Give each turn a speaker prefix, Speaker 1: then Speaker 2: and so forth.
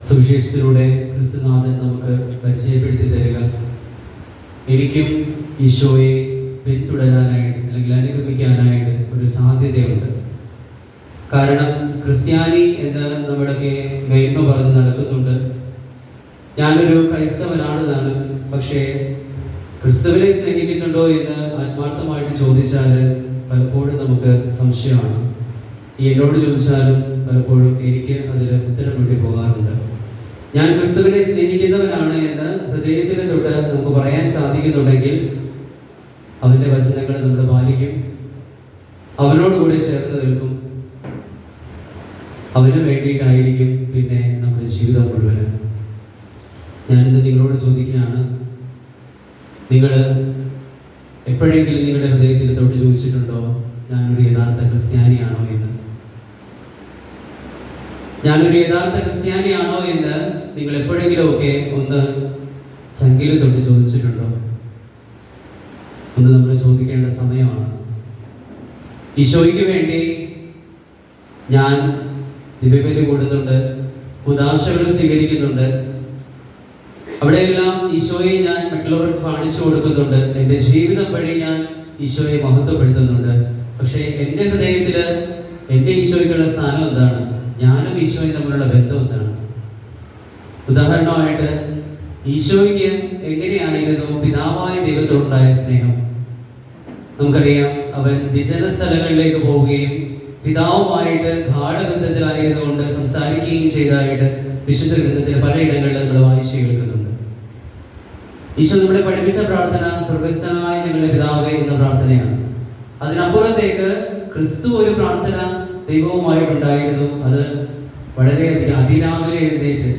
Speaker 1: സുവിശേഷത്തിലൂടെ ക്രിസ്തുനാഥൻ നമുക്ക് പരിചയപ്പെടുത്തി തരിക. എനിക്കും ഈശോയെ പിന്തുടരാനായിട്ട് അല്ലെങ്കിൽ അനുഗമിക്കാനായിട്ട് ഒരു സാധ്യതയുണ്ട്. കാരണം ക്രിസ്ത്യാനി എന്ന് നമ്മുടെയൊക്കെ മേന്മ പറഞ്ഞ് നടക്കുന്നുണ്ട്. ഞാനൊരു ക്രൈസ്തവനാണ് താനും, പക്ഷേ ക്രിസ്തുവിനെ സ്നേഹിക്കുന്നുണ്ടോ എന്ന് ആത്മാർത്ഥമായിട്ട് ചോദിച്ചാൽ പലപ്പോഴും നമുക്ക് സംശയമാണ്. എന്നോട് ചോദിച്ചാലും പലപ്പോഴും എനിക്ക് അതിൽ ഉത്തരം വേണ്ടി പോകാറുണ്ട്. ഞാൻ ക്രിസ്തുവിനെ സ്നേഹിക്കുന്നവനാണ് എന്ന് ഹൃദയത്തിന് തൊട്ട് നമുക്ക് പറയാൻ സാധിക്കുന്നുണ്ടെങ്കിൽ അവൻ്റെ വചനങ്ങൾ നമ്മൾ പാലിക്കും, അവനോട് കൂടെ ചേർന്ന് നിൽക്കും, അവന് വേണ്ടിയിട്ടായിരിക്കും പിന്നെ നമ്മുടെ ജീവിതം മുഴുവൻ. ഞാനിന്ന് നിങ്ങളോട് ചോദിക്കുകയാണ്, നിങ്ങൾ എപ്പോഴെങ്കിലും നിങ്ങളുടെ ഹൃദയത്തിൽ തൊട്ട് ചോദിച്ചിട്ടുണ്ടോ ഞാനൊരു യഥാർത്ഥ ക്രിസ്ത്യാനിയാണോ എന്ന്? ഞാനൊരു യഥാർത്ഥ ക്രിസ്ത്യാനിയാണോ എന്ന് നിങ്ങൾ എപ്പോഴെങ്കിലുമൊക്കെ ഒന്ന് ചങ്കിൽ തൊട്ട് ചോദിച്ചിട്ടുണ്ടോ? ഒന്ന് നമ്മൾ ചോദിക്കേണ്ട സമയമാണ്. ഈശോയ്ക്ക് വേണ്ടി ഞാൻ ദിവ്യബലി കൂടുന്നുണ്ട്, ഉദാശകൾ സ്വീകരിക്കുന്നുണ്ട്, അവിടെയെല്ലാം ഈശോയെ ഞാൻ മറ്റുള്ളവർക്ക് കാണിച്ചു കൊടുക്കുന്നുണ്ട്, എൻ്റെ ജീവിതം വഴി ഞാൻ ഈശോയെ മഹത്വപ്പെടുത്തുന്നുണ്ട്. പക്ഷേ എൻ്റെ ഹൃദയത്തിൽ എൻ്റെ ഈശോയ്ക്കുള്ള സ്ഥാനം എന്താണ്? ഞാനും ഈശോയും തമ്മിലുള്ള ബന്ധം എന്താണ്? ഉദാഹരണമായിട്ട് ഈശോയ്ക്ക് എങ്ങനെയായിരുന്നു പിതാവായ ദൈവത്തോടുണ്ടായ സ്നേഹം? നമുക്കറിയാം, അവൻ വിജന സ്ഥലങ്ങളിലേക്ക് പോവുകയും പിതാവുമായിട്ട് ഗാഠബന്ധത്തിലായിരുന്നുകൊണ്ട് സംസാരിക്കുകയും ചെയ്തതായിട്ട് വിശുദ്ധ ഗ്രന്ഥത്തിൽ പലയിടങ്ങളിൽ നമ്മൾ വായിച്ചു കേൾക്കുന്നുണ്ട്. ഈശോ നമ്മളെ പഠിപ്പിച്ച പ്രാർത്ഥന സ്വർഗ്ഗസ്ഥനായ ഞങ്ങളുടെ പിതാവേ എന്ന പ്രാർത്ഥനയാണ്. അതിനപ്പുറത്തേക്ക് ക്രിസ്തു ഒരു പ്രാർത്ഥന ദൈവവുമായിട്ടുണ്ടായിരുന്നു. അത് വളരെയധികം അതിരാവിലെ എഴുന്നേറ്റ്